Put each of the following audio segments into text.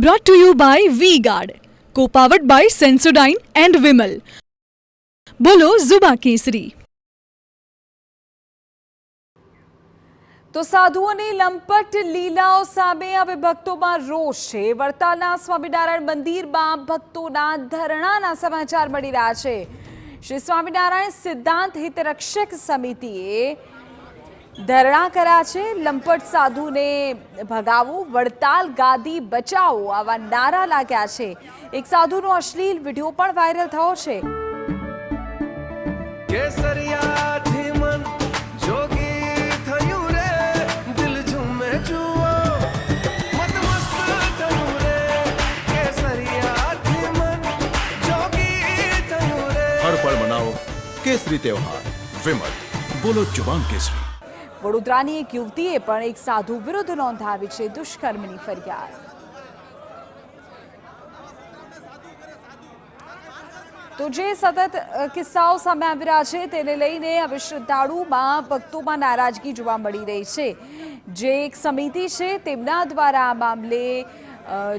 Brought to you by V-Guard, co-powered by Sensodyne and Vimal. બોલો ઝુબા કેસરી. તો સાધુઓની લંપટ લીલાઓ સામે હવે ભક્તોમાં રોષ છે. વડતાલના સ્વામિનારાયણ મંદિરમાં ભક્તોના ધરણાના સમાચાર મળી રહ્યા છે. શ્રી સ્વામિનારાયણ સિદ્ધાંત હિતરક્ષક સમિતિએ ધરણા કર્યા છે. લંપટ સાધુને ભગાવો, વડતાલ ગાદી બચાવો, આવા નારા લાગ્યા છે. એક સાધુનો અશ્લીલ વિડીયો પણ વાયરલ થયો છે. हर पल मनाओ केसरी त्योहार. विमल, बोलो जुबान केसरी. વડોદરાની એક યુવતીએ પણ એક સાધુ વિરુદ્ધ નોંધાવી છે દુષ્કર્મની ફરિયાદ. તો જે સતત કિસ્સાઓ સામે આવી રહ્યા છે તેને લઈને હવે શ્રદ્ધાળુમાં ભક્તોમાં નારાજગી જોવા મળી રહી છે. જે એક સમિતિ છે તેમના દ્વારા આ મામલે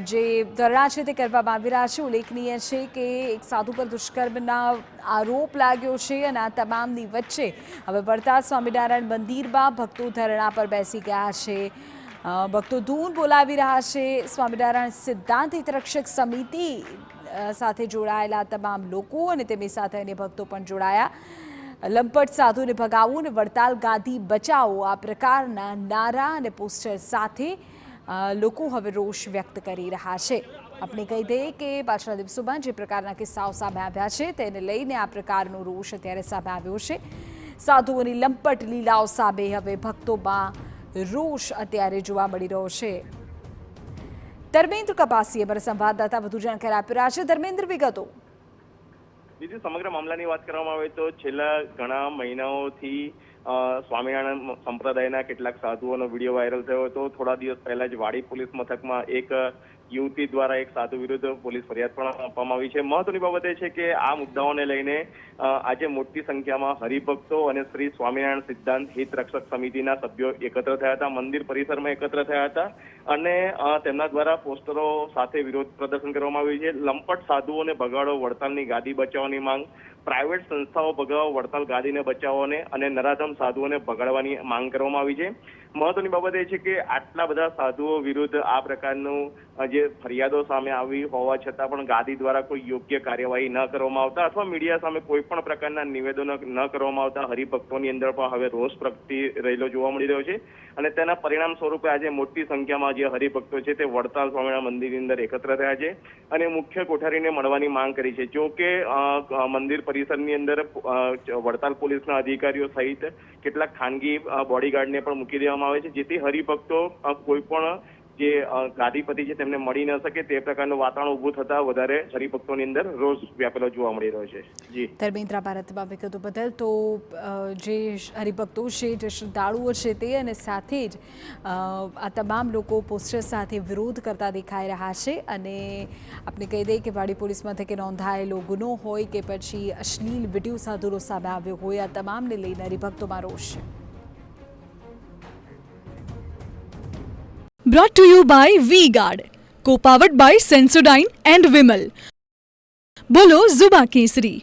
જે ધરણા છે તે કરવામાં આવી રહ્યા છે. ઉલ્લેખનીય છે કે એક સાધુ પર દુષ્કર્મના આરોપ લાગ્યો છે અને આ તમામની વચ્ચે હવે વડતાલ સ્વામિનારાયણ મંદિરમાં ભક્તો ધરણા પર બેસી ગયા છે. ભક્તો ધૂન બોલાવી રહ્યા છે. સ્વામિનારાયણ સિદ્ધાંત હિતરક્ષક સમિતિ સાથે જોડાયેલા તમામ લોકો અને તેમની સાથે અન્ય ભક્તો પણ જોડાયા. લંપટ સાધુને ભગાવો અને વડતાલ ગાદી બચાવો, આ પ્રકારના નારા અને પોસ્ટર સાથે લોકો હવે રોષ વ્યક્ત કરી રહ્યા છે. આપણે કહી દઈએ કે પાછલા દિવસોમાં જે પ્રકારના કિસ્સાઓ સામે આવ્યા છે તેને લઈને આ પ્રકારનો રોષ અત્યારે સામે આવ્યો છે. સાધુઓની લંપટ લીલાઓ સામે હવે ભક્તોમાં રોષ અત્યારે જોવા મળી રહ્યો છે. ધર્મેન્દ્ર કપાસીએ અમારા સંવાદદાતા વધુ જાણકારી આપી રહ્યા છે. ધર્મેન્દ્ર, વિગતો. બીજું સમગ્ર મામલાની વાત કરવામાં આવે તો છેલ્લા ઘણા મહિનાઓથી સ્વામિનારાયણ સંપ્રદાયના કેટલાક સાધુઓનો વિડીયો વાયરલ થયો હતો. થોડા દિવસ પહેલા જ વાડી પોલીસ મથકમાં એક યુવતી દ્વારા એક સાધુ વિરુદ્ધ પોલીસ ફરિયાદ પણ આપવામાં આવી છે. મહત્વની બાબત એ છે કે આ મુદ્દાઓને લઈને આજે મોટી સંખ્યામાં હરિભક્તો અને શ્રી સ્વામિનારાયણ સિદ્ધાંત હિત રક્ષક સમિતિના સભ્યો એકત્ર થયા હતા, મંદિર પરિસરમાં એકત્ર થયા હતા અને તેમના દ્વારા પોસ્ટરો સાથે વિરોધ પ્રદર્શન કરવામાં આવ્યું છે. લંપટ સાધુઓને ભગાડો, વડતાલની ગાદી બચાવવાની માંગ, પ્રાઇવેટ સંસ્થાઓ ભગાવો, વડતાલ ગાદીને બચાવોને અને નરાધમ સાધુઓને ભગાડવાની માંગ કરવામાં આવી છે. મહત્વની બાબત એ છે કે આટલા બધા સાધુઓ વિરુદ્ધ આ પ્રકારનું જે ફરિયાદો સામે આવી હોવા છતાં પણ ગાદી દ્વારા કોઈ યોગ્ય કાર્યવાહી ન કરવામાં આવતા અથવા મીડિયા સામે કોઈ પણ પ્રકારના નિવેદનો ન કરવામાં આવતા હરિભક્તોની અંદર પણ હવે રોષ પ્રગટી રહેલો જોવા મળી રહ્યો છે અને તેના પરિણામ સ્વરૂપે આજે મોટી સંખ્યામાં જે હરિભક્તો છે તે વડતાલ સ્વામિનારાયણ મંદિરની અંદર એકત્ર થયા છે અને મુખ્ય કોઠારીને મળવાની માંગ કરી છે. જો કે મંદિર પરિસરની અંદર વડતાલ પોલીસના અધિકારીઓ સહિત કેટલાક ખાનગી બોડીગાર્ડને પણ મૂકી દેવામાં આવે છે, જેથી હરિભક્તો કોઈ પણ જે ગાદીપતિ છે તેમને મળી ન શકે તે પ્રકારનું વાતાવરણ ઊભું થતા વધારે હરિભક્તોની અંદર રોષ વ્યાપેલો જોવા મળી રહ્યો છે. જી ધર્મેન્દ્ર, ભારતમાં વિગતો બદલ. તો જે હરિભક્તો છે, જે શ્રદ્ધાળુઓ છે તે અને સાથે જ આ તમામ લોકો પોસ્ટર સાથે વિરોધ કરતા દેખાઈ રહ્યા છે અને આપણે કહી દઈએ કે વાડી પોલીસ મથકે નોંધાયેલો ગુનો હોય કે પછી અશ્લીલ વિડીયો સાધુનો સામે આવ્યો હોય, આ તમામને લઈને હરિભક્તોમાં રોષ છે. Brought to you by V-Guard, co-powered by Sensodyne and Vimal. બોલો ઝુબા કેસરી.